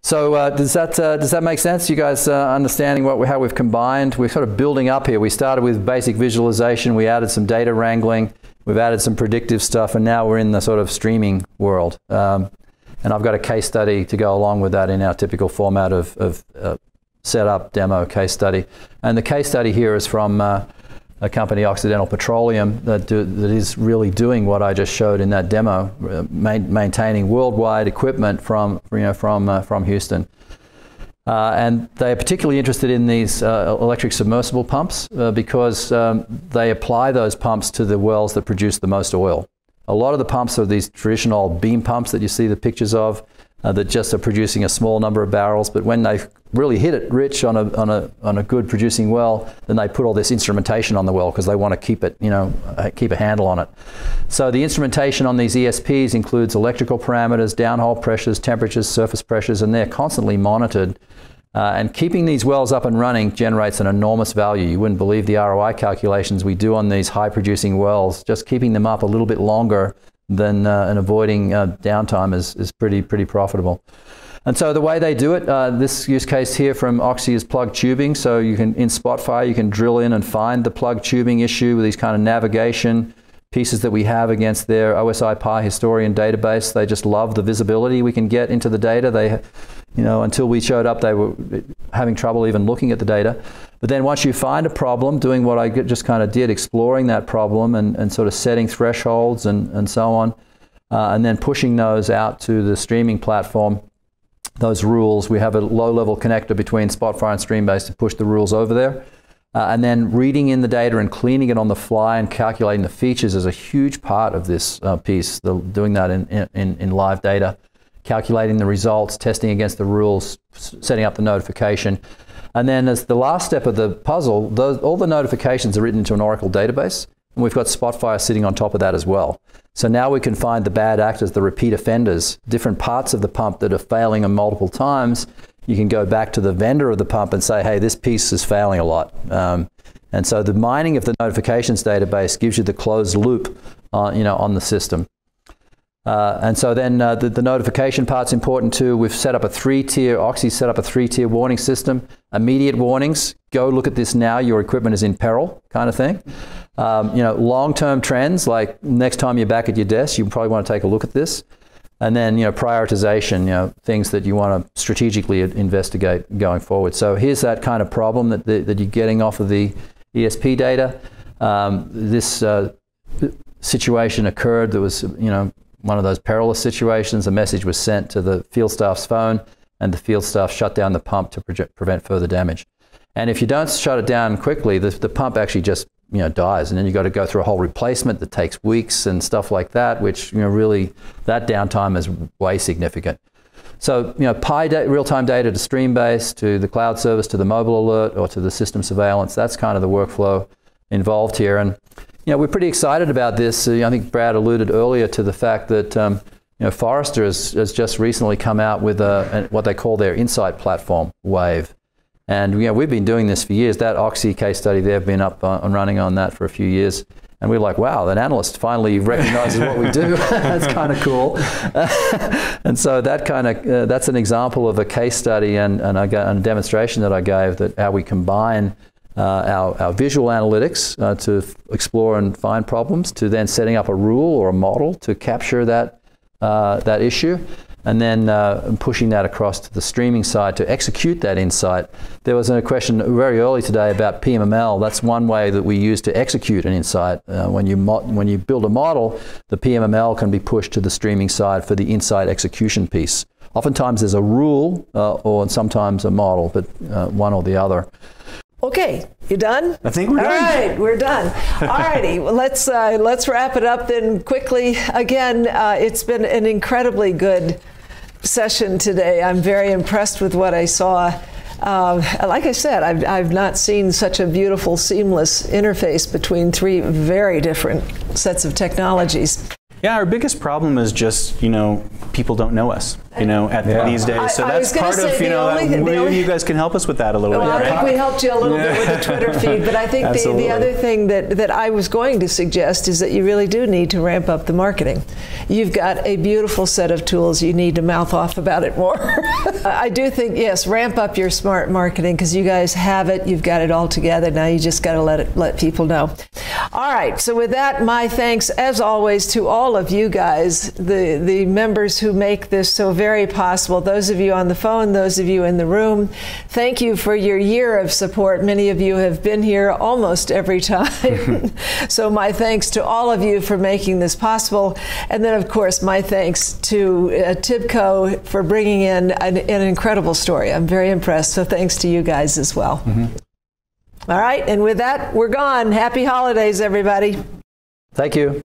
So does that make sense? You guys understanding how we've combined? We're sort of building up here. We started with basic visualization. We added some data wrangling. We've added some predictive stuff, and now we're in the sort of streaming world. And I've got a case study to go along with that in our typical format of setup, demo, case study. And the case study here is from a company, Occidental Petroleum, that is really doing what I just showed in that demo, maintaining worldwide equipment from Houston. And they're particularly interested in these electric submersible pumps because they apply those pumps to the wells that produce the most oil. A lot of the pumps are these traditional beam pumps that you see the pictures of that just are producing a small number of barrels, but when they really hit it rich on a good producing well, then they put all this instrumentation on the well because they want to keep it, keep a handle on it. So the instrumentation on these ESPs includes electrical parameters, downhole pressures, temperatures, surface pressures, and they're constantly monitored. And keeping these wells up and running generates an enormous value. You wouldn't believe the ROI calculations we do on these high-producing wells. Just keeping them up a little bit longer than and avoiding downtime is pretty profitable. And so the way they do it, this use case here from Oxy is plug tubing. So you can, in Spotfire, you can drill in and find the plug tubing issue with these kind of navigation pieces that we have against their OSI Pi historian database. They just love the visibility we can get into the data. They, until we showed up, they were having trouble even looking at the data. But then once you find a problem, doing what I just kind of did, exploring that problem and sort of setting thresholds and so on, and then pushing those out to the streaming platform, those rules, we have a low-level connector between Spotfire and Streambase to push the rules over there. And then reading in the data and cleaning it on the fly and calculating the features is a huge part of this piece, doing that in live data, calculating the results, testing against the rules, setting up the notification. And then as the last step of the puzzle, all the notifications are written into an Oracle database, and we've got Spotfire sitting on top of that as well. So now we can find the bad actors, the repeat offenders, different parts of the pump that are failing them multiple times. You can go back to the vendor of the pump and say, hey, this piece is failing a lot. And so the mining of the notifications database gives you the closed loop on the system. And so then the notification part's important too. We've set up a three-tier, Oxy set up a three-tier warning system. Immediate warnings, go look at this now, your equipment is in peril, kind of thing. Long-term trends, like next time you're back at your desk, you probably want to take a look at this. And then, prioritization, things that you want to strategically investigate going forward. So here's that kind of problem that you're getting off of the ESP data. This situation occurred that was, one of those perilous situations. A message was sent to the field staff's phone, and the field staff shut down the pump to prevent further damage. And if you don't shut it down quickly, the pump actually just dies, and then you've got to go through a whole replacement that takes weeks and stuff like that, which really that downtime is way significant. So real-time data to Streambase, to the cloud service, to the mobile alert, or to the system surveillance. That's kind of the workflow involved here, and we're pretty excited about this. I think Brad alluded earlier to the fact that Forrester has just recently come out with what they call their Insight platform, Wave. And we've been doing this for years. That Oxy case study, they've been up and running on that for a few years. And we're like, wow, an analyst finally recognizes what we do. That's kind of cool. And so that's an example of a case study and a demonstration that I gave that how we combine our visual analytics to explore and find problems, to then setting up a rule or a model to capture that issue, and then pushing that across to the streaming side to execute that insight. There was a question very early today about PMML. That's one way that we use to execute an insight. When you build a model, the PMML can be pushed to the streaming side for the insight execution piece. Oftentimes there's a rule or sometimes a model, but one or the other. Okay, you done? I think we're done. All right, we're done. All righty, well, let's wrap it up then quickly. Again, it's been an incredibly good session today. I'm very impressed with what I saw. Like I said, I've not seen such a beautiful, seamless interface between three very different sets of technologies. Yeah, our biggest problem is just, people don't know us, these days. So that's part of, maybe you guys can help us with that a little bit. I think we helped you a little bit with the Twitter feed, but I think the other thing that I was going to suggest is that you really do need to ramp up the marketing. You've got a beautiful set of tools. You need to mouth off about it more. I do think, yes, ramp up your smart marketing because you guys have it. You've got it all together. Now you just got to let people know. All right. So with that, my thanks, as always, to all of you guys, the members who make this so very possible. Those of you on the phone, those of you in the room, thank you for your year of support. Many of you have been here almost every time. So my thanks to all of you for making this possible. And then, of course, my thanks to Tibco for bringing in an incredible story. I'm very impressed. So thanks to you guys as well. All right. And with that, we're gone. Happy holidays, everybody. Thank you.